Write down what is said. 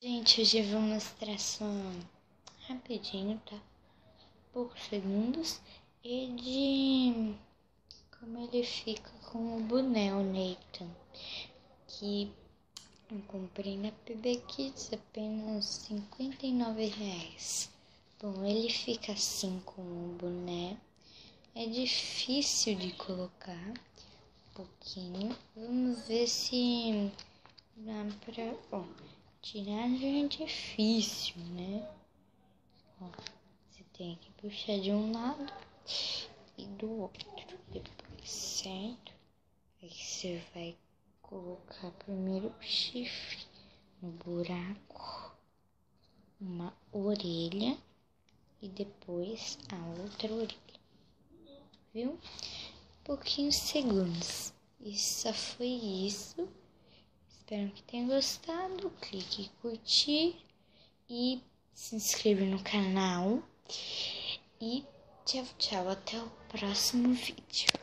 Gente, hoje eu vou mostrar só rapidinho, tá? Poucos segundos. E de como ele fica com o boné, o Nathan. Que eu comprei na PB Kids, apenas R$59. Bom, ele fica assim com o boné. É difícil de colocar um pouquinho. Vamos ver se dá pra... Ó, tirar já é difícil, né? Ó, você tem que puxar de um lado e do outro depois, certo? Aí você vai colocar primeiro o chifre no buraco, uma orelha e depois a outra orelha, viu? Pouquinhos segundos. E só foi isso. Espero que tenham gostado. Clique em curtir e se inscreva no canal. E tchau, tchau. Até o próximo vídeo.